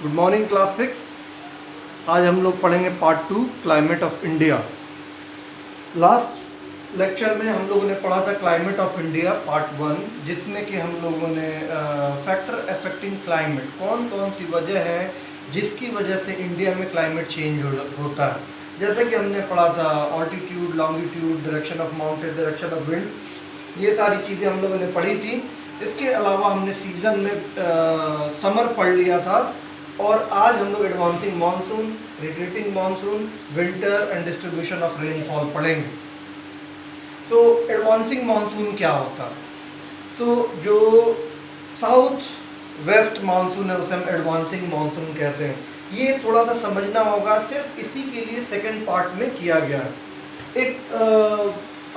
Good morning class 6। आज हम लोग पढ़ेंगे part 2 climate of India. Last lecture में हम लोगों ने पढ़ा था क्लाइमेट ऑफ इंडिया पार्ट 1, जिसमें कि हम लोगों ने फैक्टर अफेक्टिंग क्लाइमेट, कौन कौन सी वजह है जिसकी वजह से इंडिया में क्लाइमेट चेंज होता है। जैसे कि हमने पढ़ा था altitude, longitude, direction of mountain, direction of wind, ये सारी चीज़ें हम लोगों ने पढ़ी थी। इसके अलावा हमने सीज़न में समर पढ़ लिया था, और आज हम लोग advancing monsoon, retreating monsoon, winter and distribution of rainfall पढ़ेंगे। सो एडवांसिंग मानसून क्या होता है? सो जो साउथ वेस्ट मानसून है उसे हम एडवांसिंग मानसून कहते हैं। ये थोड़ा सा समझना होगा, सिर्फ इसी के लिए सेकंड पार्ट में किया गया है।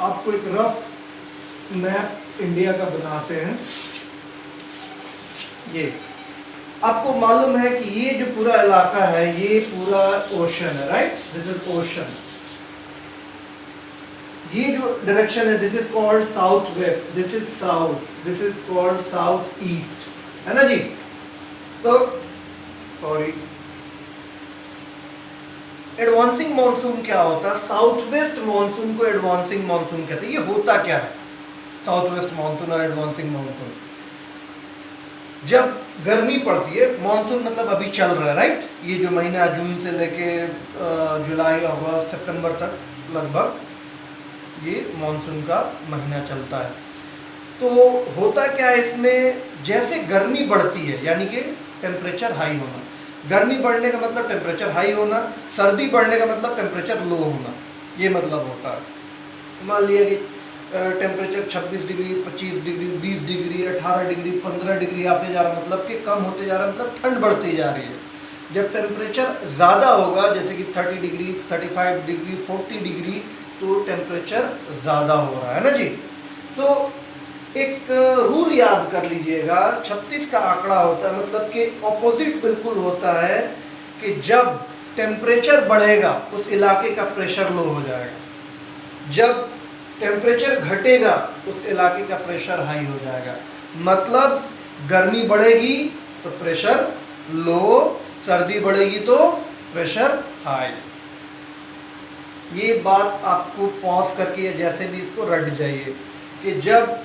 आपको एक रफ मैप इंडिया का बनाते हैं। ये आपको मालूम है कि ये जो पूरा इलाका है ये पूरा ओशन है, राइट? This is ocean. ये जो डायरेक्शन है this is called south west, this is south, this is called south east, है ना जी? तो सॉरी, एडवांसिंग मानसून क्या होता है? साउथ वेस्ट मानसून को एडवांसिंग मानसून कहते हैं। ये होता क्या है साउथ वेस्ट मानसून और एडवांसिंग मानसून? जब गर्मी पड़ती है, मानसून मतलब अभी चल रहा है, राइट? ये जो महीना जून से लेके जुलाई, अगस्त, सितंबर तक लगभग ये मानसून का महीना चलता है। तो होता क्या है इसमें, जैसे गर्मी बढ़ती है यानी कि टेम्परेचर हाई होना, गर्मी बढ़ने का मतलब टेम्परेचर हाई होना, सर्दी बढ़ने का मतलब टेम्परेचर लो होना, ये मतलब होता है। मान लिया कि temperature 26 degree, 25 degree, 20 degree, 18 degree, 15 degree आते जा रहा, मतलब कि कम होते जा रहा, मतलब ठंड बढ़ती जा रही है। जब टेम्परेचर ज़्यादा होगा, जैसे कि 30 डिग्री, 35 डिग्री, 40 डिग्री, तो टेम्परेचर ज़्यादा हो रहा है ना जी। तो एक रूल याद कर लीजिएगा, 36 का आंकड़ा होता है, मतलब कि ऑपोजिट बिल्कुल होता है कि जब टेम्परेचर बढ़ेगा उस इलाके का प्रेशर लो हो जाएगा, जब टेम्परेचर घटेगा उस इलाके का प्रेशर हाई हो जाएगा। मतलब गर्मी बढ़ेगी तो प्रेशर लो, सर्दी बढ़ेगी तो प्रेशर हाई। ये बात आपको पॉज करके जैसे भी इसको रट जाइए कि जब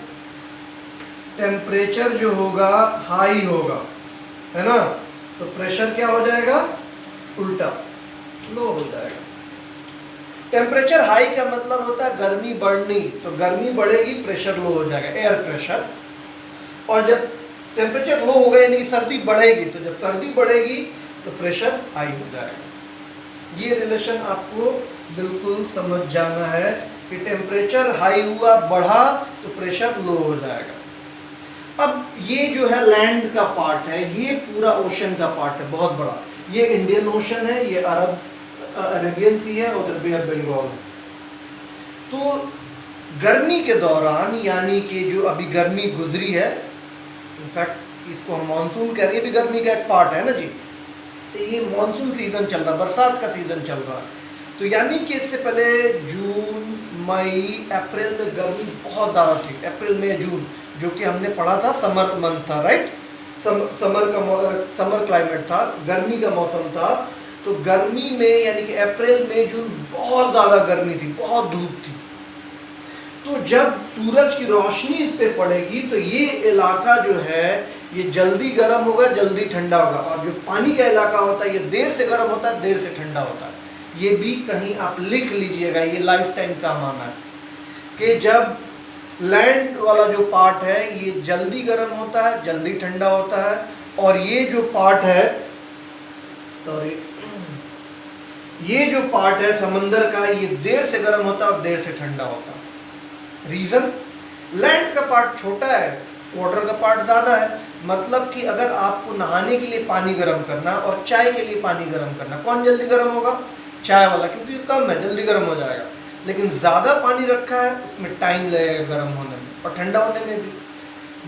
टेम्परेचर जो होगा हाई होगा, है ना, तो प्रेशर क्या हो जाएगा? उल्टा, लो हो जाएगा। टेम्परेचर हाई का मतलब होता है गर्मी बढ़नी, तो गर्मी बढ़ेगी, प्रेशर लो हो जाएगा, एयर प्रेशर। और जब टेम्परेचर लो होगा यानी कि सर्दी बढ़ेगी, तो जब सर्दी बढ़ेगी तो प्रेशर हाई हो जाएगा। ये रिलेशन आपको बिल्कुल समझ जाना है कि टेम्परेचर हाई हुआ, बढ़ा, तो प्रेशर लो हो जाएगा। अब ये जो है लैंड का पार्ट है, ये पूरा ओशन का पार्ट है, बहुत बड़ा। ये इंडियन ओशन है, ये अरेबियन सी है, उधर बे ऑफ बंगाल है। तो गर्मी के दौरान, यानी कि जो अभी गर्मी गुजरी है, इनफैक्ट इसको हम मानसून कह रहे हैं, भी गर्मी का एक पार्ट है ना जी। तो ये मानसून सीजन चल रहा है, बरसात का सीजन चल रहा है। तो यानी कि इससे पहले जून, मई, अप्रैल में गर्मी बहुत ज़्यादा थी, अप्रैल मई जून, जो कि हमने पढ़ा था समर मंथ था, राइट? समर क्लाइमेट था, गर्मी का मौसम था। तो गर्मी में यानी कि अप्रैल मई जून बहुत ज़्यादा गर्मी थी, बहुत धूप थी। तो जब सूरज की रोशनी इस पे पड़ेगी तो ये इलाका जो है ये जल्दी गर्म होगा, जल्दी ठंडा होगा। और जो पानी का इलाका होता है ये देर से गर्म होता है, देर से ठंडा होता है। ये भी कहीं आप लिख लीजिएगा, ये लाइफ टाइम का माना है कि जब लैंड वाला जो पार्ट है ये जल्दी गर्म होता है, जल्दी ठंडा होता है, और ये जो पार्ट है, सॉरी, ये जो पार्ट है समंदर का, ये देर से गर्म होता है और देर से ठंडा होता है। रीजन, लैंड का पार्ट छोटा है, वाटर का पार्ट ज़्यादा है। मतलब कि अगर आपको नहाने के लिए पानी गर्म करना और चाय के लिए पानी गर्म करना, कौन जल्दी गर्म होगा? चाय वाला, क्योंकि कम है, जल्दी गर्म हो जाएगा। लेकिन ज़्यादा पानी रखा है उसमें टाइम लगेगा गर्म होने में और ठंडा होने में भी।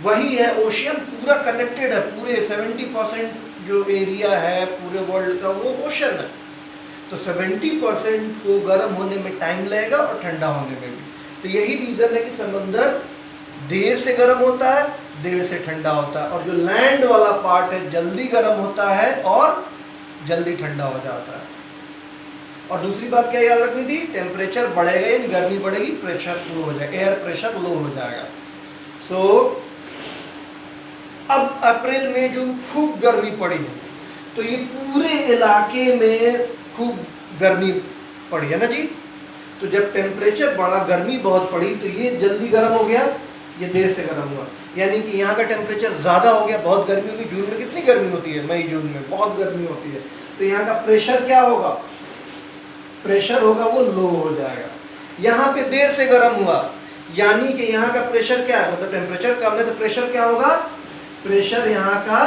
वही है, ओशियन पूरा कनेक्टेड है, पूरे 70% जो एरिया है पूरे वर्ल्ड का वो ओशन है। तो 70% को गर्म होने में टाइम लगेगा और ठंडा होने में भी। तो यही रीज़न है कि समंदर देर से गर्म होता है, देर से ठंडा होता है, और जो लैंड वाला पार्ट है जल्दी गर्म होता है और जल्दी ठंडा हो जाता है। और दूसरी बात क्या याद रखनी थी, टेम्परेचर बढ़ेगा यानी गर्मी बढ़ेगी, प्रेशर लो हो जाएगा, एयर प्रेशर लो हो जाएगा। सो अब अप्रैल में जो खूब गर्मी पड़ी है, तो ये पूरे इलाके में खूब गर्मी पड़ी है ना जी। तो जब टेम्परेचर बढ़ा, गर्मी बहुत पड़ी, तो ये जल्दी गर्म हो गया, ये देर से गर्म हुआ, यानी कि यहाँ का टेम्परेचर ज़्यादा हो गया, बहुत गर्मी होगी। जून में कितनी गर्मी होती है, मई जून में बहुत गर्मी होती है, तो यहाँ का प्रेशर क्या होगा, प्रेशर होगा वो लो हो जाएगा। यहाँ पे देर से गर्म हुआ, यानी कि यहाँ का प्रेशर क्या है, मतलब टेम्परेचर कम है तो प्रेशर क्या होगा, प्रेशर यहाँ का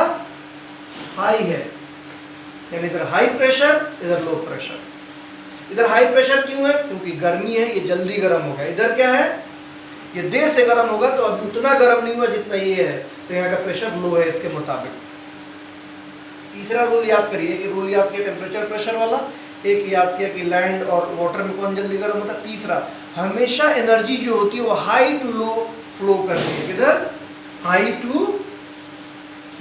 हाई है, यानी इधर हाई प्रेशर इधर लो प्रेशर। इधर हाई प्रेशर क्यों है, क्योंकि गर्मी है, ये जल्दी गर्म होगा। इधर क्या है, ये देर से गर्म होगा, तो अभी उतना गर्म नहीं हुआ जितना ये है, तो यहाँ का प्रेशर लो है इसके मुताबिक। तीसरा रूल याद करिए, कि रूल याद किया टेम्परेचर प्रेशर वाला, एक याद किया कि लैंड और वाटर में कौन जल्दी गर्म होता है। तीसरा, हमेशा एनर्जी जो होती है वो हाई टू लो फ्लो करती है, किधर, हाई टू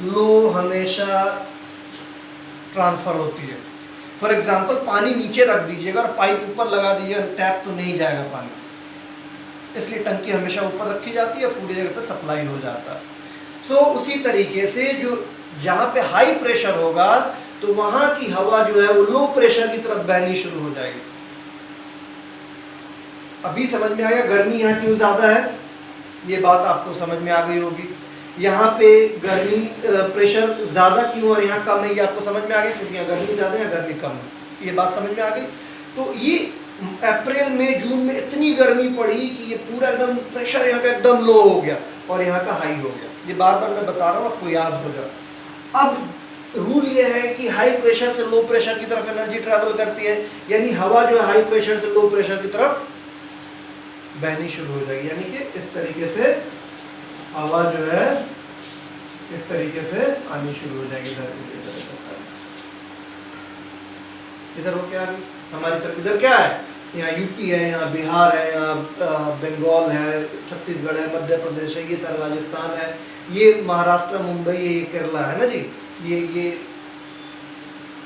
लो हमेशा ट्रांसफर होती है। फॉर एग्जाम्पल पानी नीचे रख दीजिएगा और पाइप ऊपर लगा दीजिएगा, टैप तो नहीं जाएगा पानी, इसलिए टंकी हमेशा ऊपर रखी जाती है, पूरी जगह पे सप्लाई हो जाता है। सो उसी तरीके से जो जहाँ पे हाई प्रेशर होगा तो वहाँ की हवा जो है वो लो प्रेशर की तरफ बहनी शुरू हो जाएगी। अभी समझ में आया गर्मी यहाँ क्यों ज़्यादा है, ये बात आपको समझ में आ गई होगी। यहाँ पे गर्मी प्रेशर ज़्यादा क्यों और यहाँ कम है, ये आपको समझ में आ गया, क्योंकि यहाँ गर्मी ज़्यादा है, गर्मी कम है, ये बात समझ में आ गई। तो ये अप्रैल में जून में इतनी गर्मी पड़ी कि ये पूरा एकदम प्रेशर यहाँ का एकदम लो हो गया और यहाँ का हाई हो गया। ये बार बार मैं बता रहा हूँ, आपको याद हो जाए। अब रूल ये है कि हाई प्रेशर से लो प्रेशर की तरफ एनर्जी ट्रैवल करती है, यानी हवा जो है हाई प्रेशर से लो प्रेशर की तरफ बहनी शुरू हो जाएगी, यानी कि इस तरीके से हवा जो है इस तरीके से आनी शुरू हो जाएगी। इधर हो क्या हमारी तरफ, इधर क्या है, यहाँ यूपी है, यहाँ बिहार है, यहाँ बंगाल है, छत्तीसगढ़ है, मध्य प्रदेश है, ये सारा राजस्थान है, ये महाराष्ट्र, मुंबई, ये केरला है ना जी, ये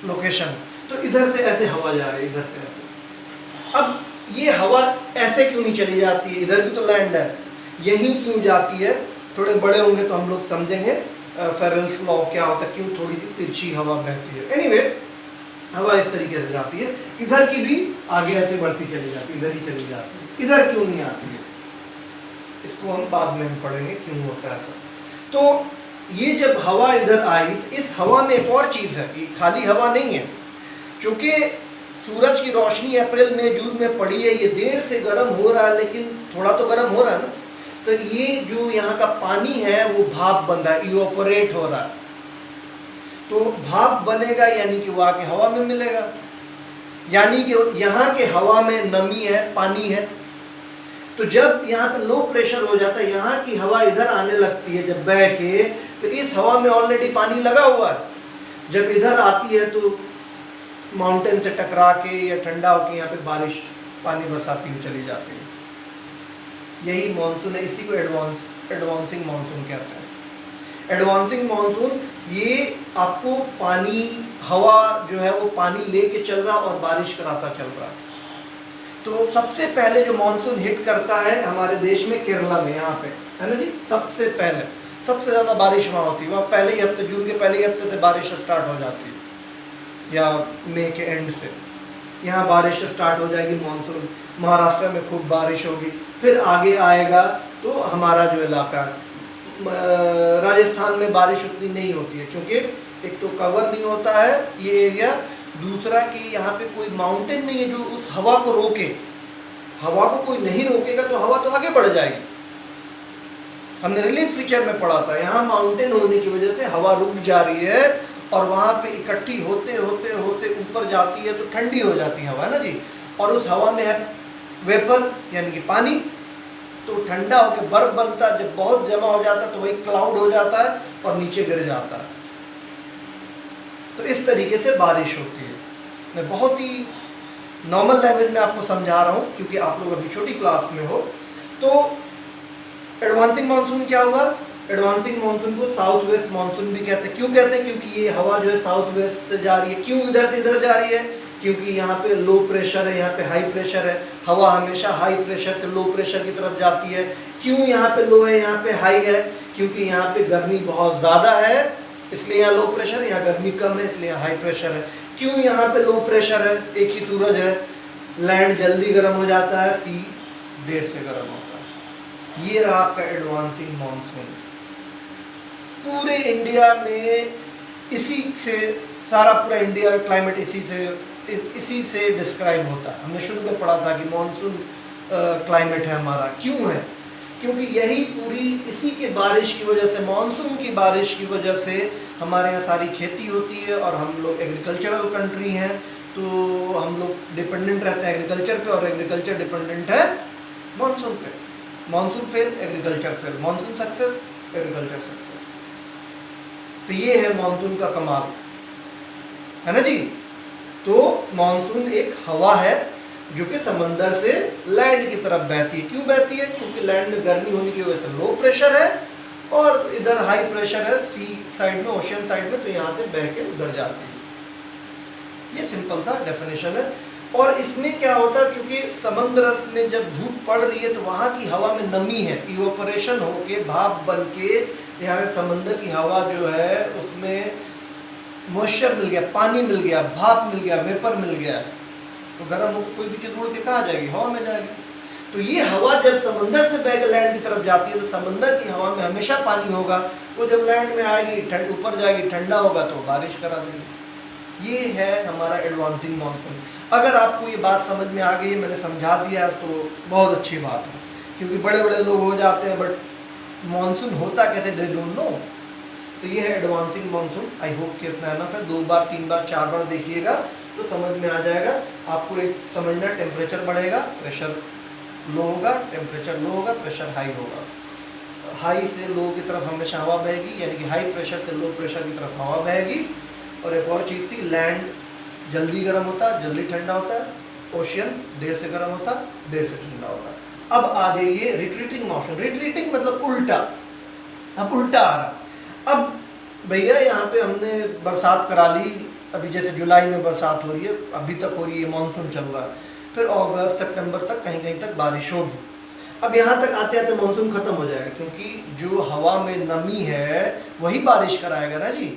लोकेशन। तो इधर से ऐसे हवा जा रही है, इधर से ऐसे। अब ये हवा ऐसे क्यों नहीं चली जाती है, इधर भी तो लैंड है, यहीं क्यों जाती है, थोड़े बड़े होंगे तो हम लोग समझेंगे फेरेल्स लॉ क्या होता है, क्यों थोड़ी सी तिरछी हवा बहती है। एनीवे हवा इस तरीके से जाती है, इधर की भी आगे ऐसे बढ़ती चली जाती है, इधर ही चली जाती है, इधर क्यों नहीं आती है, इसको हम बाद में हम पढ़ेंगे क्यों होता है। तो ये जब हवा इधर आई, तो इस हवा में एक और चीज़ है, कि खाली हवा नहीं है, क्योंकि सूरज की रोशनी अप्रैल में जून में पड़ी है, ये देर से गर्म हो रहा है, लेकिन थोड़ा तो गर्म हो रहा है ना। तो ये जो यहाँ का पानी है वो भाप बन रहा है, इवोपोरेट हो रहा है, तो भाप बनेगा, यानी कि वो आके हवा में मिलेगा, यानी कि यहाँ के हवा में नमी है, पानी है। तो जब यहाँ पे लो प्रेशर हो जाता है, यहाँ की हवा इधर आने लगती है जब बह के, तो इस हवा में ऑलरेडी पानी लगा हुआ है, जब इधर आती है तो माउंटेन से टकरा के या ठंडा होकर यहाँ पे बारिश पानी बरसाती हुई चली जाती है। यही मानसून है, इसी को एडवांसिंग मानसून कहते हैं। एडवांसिंग मानसून ये आपको पानी, हवा जो है वो पानी लेके चल रहा और बारिश कराता चल रहा है। तो सबसे पहले जो मानसून हिट करता है हमारे देश में केरला में, यहाँ पे है ना जी, सबसे पहले सबसे ज़्यादा बारिश वहाँ होती है, वहाँ पहले ही हफ्ते, जून के पहले ही हफ्ते से बारिश स्टार्ट हो जाती है, या मई के एंड से यहाँ बारिश स्टार्ट हो जाएगी मानसून। महाराष्ट्र में खूब बारिश होगी, फिर आगे आएगा तो हमारा जो इलाका, राजस्थान में बारिश उतनी नहीं होती है, क्योंकि एक तो कवर नहीं होता है ये एरिया, दूसरा कि यहाँ पे कोई माउंटेन नहीं है जो उस हवा को रोके। हवा को कोई नहीं रोकेगा तो हवा तो आगे बढ़ जाएगी। हमने रिलीफ फीचर में पढ़ा था, यहाँ माउंटेन होने की वजह से हवा रुक जा रही है और वहाँ पे इकट्ठी होते होते होते ऊपर जाती है, तो ठंडी हो जाती है हवा ना जी, और उस हवा में है वेपर यानी कि पानी, तो ठंडा होकर बर्फ बनता है, जब बहुत जमा हो जाता है तो वही क्लाउड हो जाता है और नीचे गिर जाता है। तो इस तरीके से बारिश होती है। मैं बहुत ही नॉर्मल लैंग्वेज में आपको समझा रहा हूँ, क्योंकि आप लोग अभी छोटी क्लास में हो। तो एडवांसिंग मानसून क्या हुआ, एडवांसिंग मानसून को साउथ वेस्ट मानसून भी कहते हैं। क्यों कहते हैं? क्योंकि ये हवा जो है साउथ वेस्ट से जा रही है। क्यों इधर से इधर जा रही है? क्योंकि यहाँ पे लो प्रेशर है, यहाँ पे हाई प्रेशर है। हवा हमेशा हाई प्रेशर से लो प्रेशर की तरफ जाती है। क्यों यहाँ पे लो है, यहाँ पे हाई है? क्योंकि यहाँ पे गर्मी बहुत ज़्यादा है, इसलिए यहाँ लो प्रेशर है, यहाँ गर्मी कम है, इसलिए यहाँ हाई प्रेशर है। क्यों यहाँ पे लो प्रेशर है? एक ही सूरज है, लैंड जल्दी गर्म हो जाता है, सी देर से गर्म होता है। ये रहा आपका एडवांसिंग मानसून। पूरे इंडिया में इसी से सारा पूरा इंडिया का क्लाइमेट इसी से डिस्क्राइब होता है। हमने शुरू में पढ़ा था कि मानसून क्लाइमेट है हमारा। क्यों है? क्योंकि यही पूरी इसी के बारिश की वजह से, मानसून की बारिश की वजह से हमारे यहाँ सारी खेती होती है और हम लोग एग्रीकल्चरल कंट्री हैं, तो हम लोग डिपेंडेंट रहते हैं एग्रीकल्चर पे, और एग्रीकल्चर डिपेंडेंट है मानसून पे। Monsoon fail, agriculture fail, monsoon success, agriculture success. तो ये है मानसून का कमाल, है ना जी। तो मानसून एक हवा है जो कि समंदर से लैंड की तरफ बहती है। क्यों बहती है? क्योंकि लैंड में गर्मी होने की वजह से लो प्रेशर है और इधर हाई प्रेशर है सी साइड में, ओशियन साइड में, तो यहाँ से बह के उधर जाती है। ये सिंपल सा डेफिनेशन है। और इसमें क्या होता है, चूंकि समुद्र में जब धूप पड़ रही है तो वहाँ की हवा में नमी है, इवोपरेशन होके भाप बन के यहाँ पे समंदर की हवा जो है उसमें मॉइस्चर मिल गया, पानी मिल गया, भाप मिल गया, वेपर मिल गया, तो गर्म होकर कोई भी चीज़ उड़ के कहाँ जाएगी? हवा में जाएगी। तो ये हवा जब समंदर से बह के लैंड की तरफ जाती है तो समंदर की हवा में हमेशा पानी होगा, वो जब लैंड में आएगी ठंड ऊपर जाएगी, ठंडा होगा तो बारिश करा देगी। ये है हमारा एडवांसिंग मानसून। अगर आपको ये बात समझ में आ गई, मैंने समझा दिया तो बहुत अच्छी बात है, क्योंकि बड़े बड़े लोग हो जाते हैं बट मानसून होता कैसे दे डोंट नो। तो ये है एडवांसिंग मानसून। आई होप कि इतना एनफ है। 2 बार 3 बार 4 बार देखिएगा तो समझ में आ जाएगा। आपको एक समझना, टेम्परेचर बढ़ेगा, प्रेशर लो होगा, टेम्परेचर लो होगा, प्रेशर हाई होगा। हाई से लो की तरफ हमेशा हवा बहेगी, यानी कि हाई प्रेशर से लो प्रेशर की तरफ हवा बहेगी। और एक और चीज़ थी, लैंड जल्दी गर्म होता है, जल्दी ठंडा होता है, ओशियन देर से गर्म होता है, देर से ठंडा होता है। अब आ जाइए रिट्रीटिंग मानसून। रिट्रीटिंग मतलब उल्टा, अब उल्टा आ रहा। अब भैया यहाँ पे हमने बरसात करा ली, अभी जैसे जुलाई में बरसात हो रही है, अभी तक हो रही है, मानसून चल रहा है, फिर अगस्त सितंबर तक कहीं कहीं तक बारिश होगी। अब यहाँ तक आते आते मानसून खत्म हो जाएगा, क्योंकि जो हवा में नमी है वही बारिश कराएगा ना जी।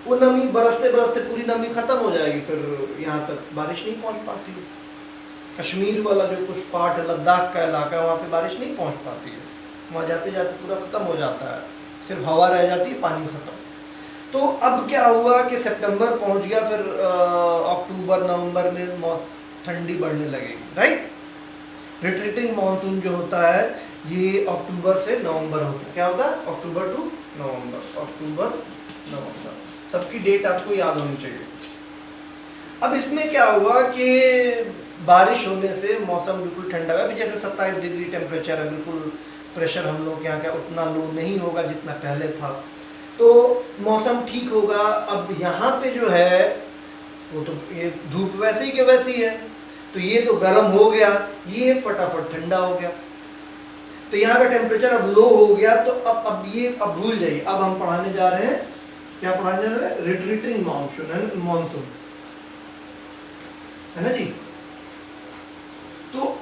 वो नमी बरसते बरसते पूरी नमी खत्म हो जाएगी, फिर यहाँ तक बारिश नहीं पहुँच पाती है। कश्मीर वाला जो कुछ पार्ट है, लद्दाख का इलाका, वहाँ पे बारिश नहीं पहुँच पाती है, वहाँ जाते जाते पूरा खत्म हो जाता है, सिर्फ हवा रह जाती है, पानी खत्म। तो अब क्या हुआ कि सितंबर पहुंच गया, फिर अक्टूबर नवंबर में ठंडी बढ़ने लगेगी, राइट। रिट्रीटिंग मानसून जो होता है ये अक्टूबर से नवंबर होता है। क्या होता है? अक्टूबर टू नवंबर, अक्टूबर नवंबर। सबकी डेट आपको याद होनी चाहिए। अब इसमें क्या हुआ कि बारिश होने से मौसम बिल्कुल ठंडा है। अभी जैसे 27 डिग्री टेम्परेचर है, बिल्कुल प्रेशर हम लोग यहाँ का उतना लो नहीं होगा जितना पहले था, तो मौसम ठीक होगा। अब यहाँ पे जो है वो तो ये धूप वैसे ही के वैसी है, तो ये तो गर्म हो गया, ये फटाफट ठंडा हो गया, तो यहाँ का टेम्परेचर अब लो हो गया। तो अब ये अब भूल जाइए, अब हम पढ़ाने जा रहे हैं, क्या पढ़ाने जा रहे हैं? रिट्रीटिंग मानसून, है ना जी। तो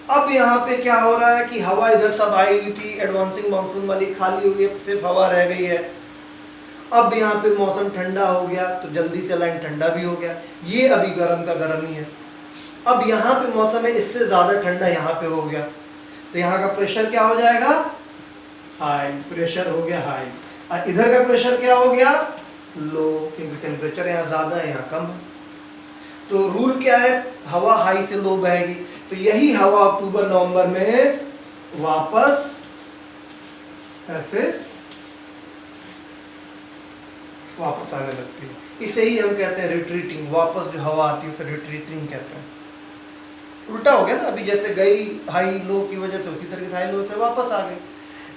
अब यहाँ पे क्या हो रहा है कि हवा इधर सब आई हुई थी, एडवांसिंग मानसून वाली खाली हो गई, सिर्फ हवा रह गई है। अब यहाँ पे मौसम ठंडा हो गया तो जल्दी से लाइन ठंडा भी हो गया, ये अभी गर्म का गर्म ही है। अब यहाँ पे मौसम है इससे ज़्यादा ठंडा यहाँ पे हो गया, तो यहाँ का प्रेशर क्या हो जाएगा? हाई प्रेशर हो गया, हाई। और इधर का प्रेशर क्या हो गया? लो, क्योंकि टेम्परेचर यहाँ ज़्यादा है, यहाँ कम है। तो रूल क्या है? हवा हाई से लो बहेगी, तो यही हवा अक्टूबर नवंबर में वापस ऐसे वापस आने लगती है। इसे ही हम कहते हैं रिट्रीटिंग। वापस जो हवा आती है उसे रिट्रीटिंग कहते हैं। उल्टा हो गया ना, अभी जैसे गई हाई लो की वजह से, उसी तरीके से हाई लो से वापस आ गई।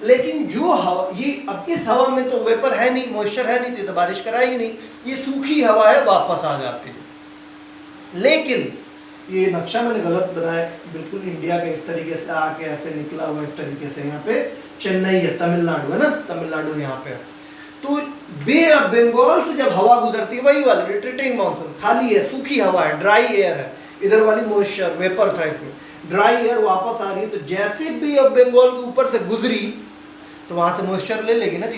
लेकिन जो हवा, ये अब इस हवा में तो वेपर है नहीं, मॉइस्चर है नहीं, तो बारिश कराई नहीं, ये सूखी हवा है, वापस आ जाती है। लेकिन ये नक्शा मैंने गलत बनाया, बिल्कुल इंडिया के इस तरीके से आके ऐसे निकला हुआ, इस तरीके से यहाँ पे चेन्नई है, तमिलनाडु है ना, तमिलनाडु यहाँ पे है। तो बे ऑफ बंगाल से जब हवा गुजरती है, वही वाली रिट्रीटिंग मानसून, खाली है, सूखी हवा है, ड्राई एयर है, इधर वाली मॉइस्चर वेपर था इसमें, ड्राई एयर वापस आ रही है, तो जैसे बे ऑफ बंगाल के ऊपर से गुजरी तो वहां से मॉइस्चर ले लेगी ना जी,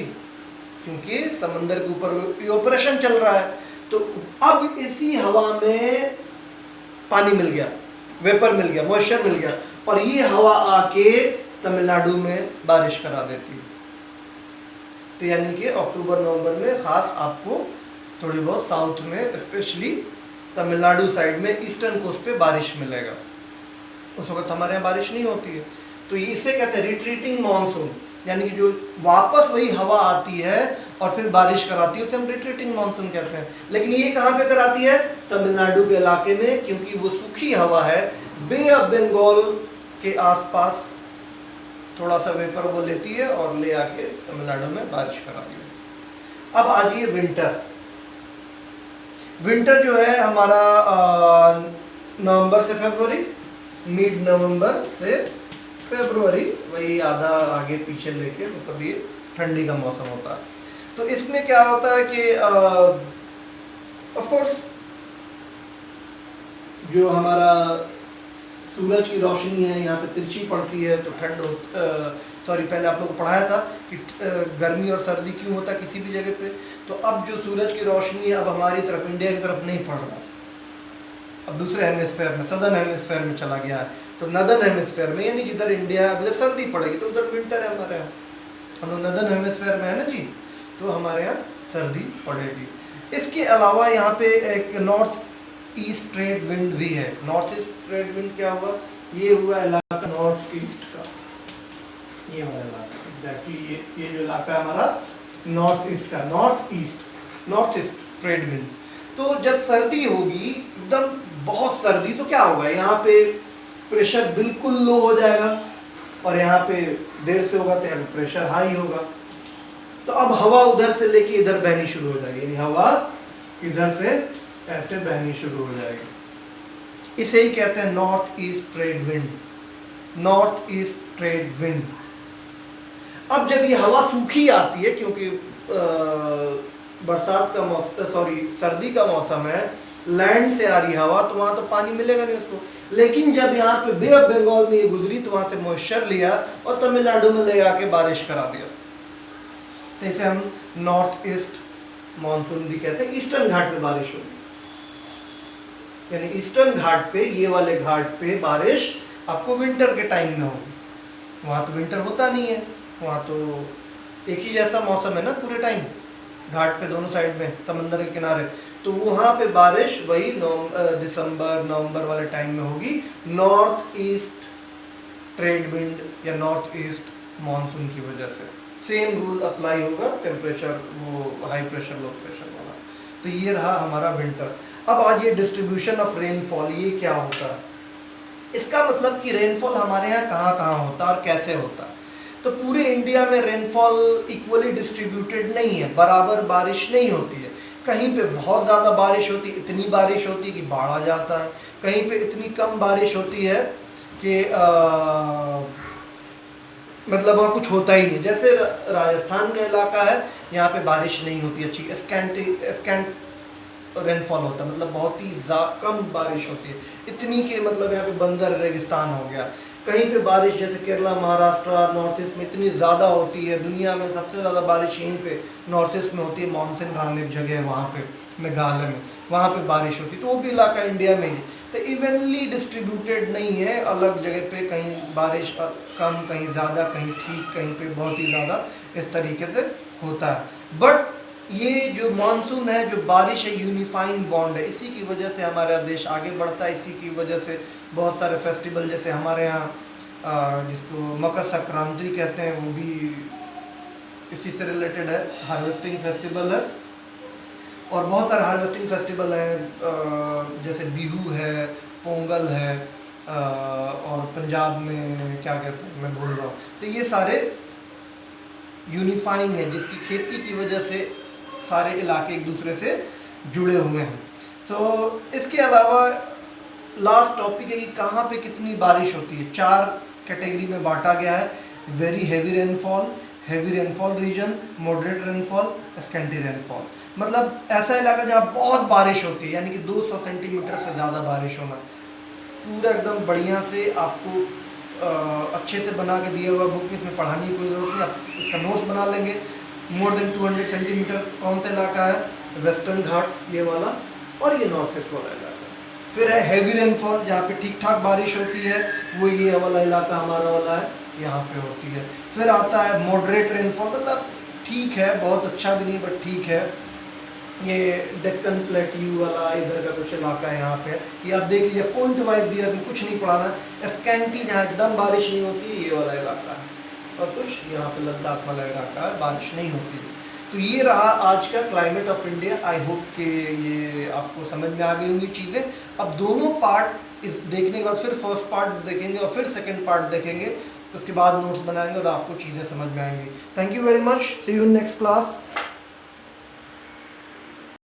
क्योंकि समंदर के ऊपर इवेपोरेशन चल रहा है। तो अब इसी हवा में पानी मिल गया, वेपर मिल गया, मॉइस्चर मिल गया, और ये हवा आके तमिलनाडु में बारिश करा देती है। तो यानी कि अक्टूबर नवंबर में खास आपको थोड़ी बहुत साउथ में, स्पेशली तमिलनाडु साइड में, ईस्टर्न कोस्ट पे बारिश मिलेगा। उस वक्त हमारे यहाँ बारिश नहीं होती है। तो इसे कहते हैं रिट्रीटिंग मानसून, यानी कि जो वापस वही हवा आती है और फिर बारिश कराती है, उसे हम रिट्रीटिंग मानसून कहते हैं। लेकिन ये कहाँ पे कराती है? तमिलनाडु के इलाके में, क्योंकि वो सूखी हवा है, बे ऑफ बंगाल के आसपास थोड़ा सा वेपर वो लेती है और ले आके तमिलनाडु में बारिश कराती है। अब आ जाइए विंटर। विंटर जो है हमारा नवंबर से फरवरी, मिड नवंबर से फरवरी, वही आधा आगे पीछे लेके, मतलब ये ठंडी का मौसम होता है। तो इसमें क्या होता है कि ऑफ कोर्स जो हमारा सूरज की रोशनी है यहाँ पे तिरछी पड़ती है, तो ठंड सॉरी पहले आप लोगों को पढ़ाया था कि गर्मी और सर्दी क्यों होता है किसी भी जगह पे। तो अब जो सूरज की रोशनी है अब हमारी तरफ, इंडिया की तरफ नहीं पड़ रहा, अब दूसरे हेमिस्फेयर में, सदर्न हेमिस्फेयर में चला गया है। तो नदर्न हेमिस्फेयर में, यानी जिधर इंडिया है उधर सर्दी पड़ेगी, तो उधर विंटर है हमारे यहाँ। हम लोग नदर्न हेमिस्फेयर में है ना जी, तो हमारे यहाँ सर्दी पड़ेगी। इसके अलावा यहाँ पे एक नॉर्थ ईस्ट ट्रेड विंड भी है। नॉर्थ ईस्ट ट्रेड विंड क्या हुआ? ये हुआ इलाका नॉर्थ ईस्ट का, ये हमारा इलाका एग्जैक्टली, ये जो इलाका है हमारा नॉर्थ ईस्ट का, नॉर्थ ईस्ट ट्रेड विंड। तो जब सर्दी होगी, एकदम बहुत सर्दी, तो क्या होगा? यहाँ पे प्रेशर बिल्कुल लो हो जाएगा, और यहाँ पे देर से होगा तो यहाँ पे प्रेशर हाई होगा। तो अब हवा उधर से लेके इधर बहनी शुरू हो जाएगी, यानी हवा इधर से ऐसे बहनी शुरू हो जाएगी। इसे ही कहते हैं north east trade wind, north east trade wind. अब जब ये हवा सूखी आती है, क्योंकि बरसात का मौसम, सॉरी सर्दी का मौसम है, लैंड से आ रही हवा, तो वहाँ तो पानी मिलेगा नहीं उसको। लेकिन जब यहाँ पे बे ऑफ बंगाल में ये गुजरी, तो वहाँ से मॉइस्चर लिया और तमिलनाडु में ले आके बारिश करा दिया। तो इसे हम नॉर्थ ईस्ट मानसून भी कहते हैं। ईस्टर्न घाट पे बारिश होगी, यानी ईस्टर्न घाट पे, ये वाले घाट पे बारिश आपको विंटर के टाइम में होगी। वहाँ तो विंटर होता नहीं है, वहाँ तो एक ही जैसा मौसम है ना पूरे टाइम, घाट पे दोनों साइड में, समंदर के किनारे। तो वहाँ पे बारिश वही दिसंबर नवंबर वाले टाइम में होगी, नॉर्थ ईस्ट ट्रेड विंड या नॉर्थ ईस्ट मानसून की वजह से। सेम रूल अप्लाई होगा, टेम्परेचर वो हाई प्रेशर लो प्रेशर वाला। तो ये रहा हमारा विंटर। अब आज ये डिस्ट्रीब्यूशन ऑफ रेनफॉल, ये क्या होता है? इसका मतलब कि रेनफॉल हमारे यहाँ कहाँ कहाँ होता है और कैसे होता है। तो पूरे इंडिया में रेनफॉल इक्वली डिस्ट्रीब्यूटेड नहीं है, बराबर बारिश नहीं होती है। कहीं पे बहुत ज़्यादा बारिश होती है, इतनी बारिश होती है कि बाढ़ आ जाता है। कहीं पे इतनी कम बारिश होती है कि मतलब वहाँ कुछ होता ही नहीं। जैसे राजस्थान का इलाका है, यहाँ पे बारिश नहीं होती अच्छी, स्कैंट रेनफॉल होता है, मतलब बहुत ही कम बारिश होती है, इतनी कि मतलब यहाँ पे बंजर रेगिस्तान हो गया। कहीं पे बारिश जैसे केरला, महाराष्ट्र, नॉर्थ ईस्ट में इतनी ज़्यादा होती है। दुनिया में सबसे ज़्यादा बारिश यहीं पे नॉर्थ ईस्ट में होती है। मानसून राम एक जगह है वहाँ पे, मेघालय में, वहाँ पे बारिश होती है। तो वो भी इलाका इंडिया में ही, तो इवनली डिस्ट्रीब्यूटेड नहीं है। अलग जगह पे कहीं बारिश कम, कहीं ज़्यादा, कहीं ठीक, कहीं पे बहुत ही ज़्यादा, इस तरीके से होता है। बट ये जो मानसून है, जो बारिश है, यूनिफाइंग बॉन्ड है। इसी की वजह से हमारा देश आगे बढ़ता है। इसी की वजह से बहुत सारे फेस्टिवल, जैसे हमारे यहाँ जिसको मकर संक्रांति कहते हैं, वो भी इसी से रिलेटेड है, हार्वेस्टिंग फेस्टिवल है। और बहुत सारे हार्वेस्टिंग फेस्टिवल हैं, जैसे बिहू है, पोंगल है, और पंजाब में क्या कहते हैं मैं भूल रहा हूँ। तो ये सारे यूनिफाइंग है, जिसकी खेती की वजह से सारे इलाके एक दूसरे से जुड़े हुए हैं। तो इसके अलावा लास्ट टॉपिक है कि कहाँ पे कितनी बारिश होती है। 4 कैटेगरी में बांटा गया है। Very heavy rainfall reason, moderate rainfall, scanty rainfall. मतलब ऐसा इलाका जहाँ बहुत बारिश होती है, यानी कि 200 सेंटीमीटर से ज़्यादा बारिश होना। पूरा एकदम बढ़िया से आपको अच्छे से बना के दिया हुआ बुक में, इसमें पढ़ाने की कोई ज़रूरत नहीं, आप इसका नोट्स बना लेंगे। मोर देन 200 सेंटीमीटर कौन सा इलाका है? वेस्टर्न घाट ये वाला, और ये नॉर्थ ईस्ट वाला इलाका। फिर है हैवी रेनफॉल, जहाँ पे ठीक ठाक बारिश होती है, वो ये वाला इलाका हमारा वाला है, यहाँ पे होती है। फिर आता है मॉडरेट रेनफॉल, मतलब ठीक है, बहुत अच्छा भी नहीं बट ठीक है, ये डेक्कन प्लेट्यू वाला इधर का कुछ इलाका है यहाँ पे। ये आप देख लीजिए, पॉइंट वाइज दिया, इसमें कुछ नहीं पढ़ाना। स्कैंटी जहाँ एकदम बारिश नहीं होती, ये वाला इलाका है, और कुछ यहाँ पे लद्दाख वाला इलाका है, बारिश नहीं होती। तो ये रहा आज का climate of India. I hope कि ये आपको समझ में आ गई होंगी चीज़ें। अब दोनों पार्ट इस देखने के बाद फिर फर्स्ट पार्ट देखेंगे और फिर सेकंड पार्ट देखेंगे, उसके बाद नोट्स बनाएंगे और आपको चीज़ें समझ में आएंगी। Thank you very much, see you in next class.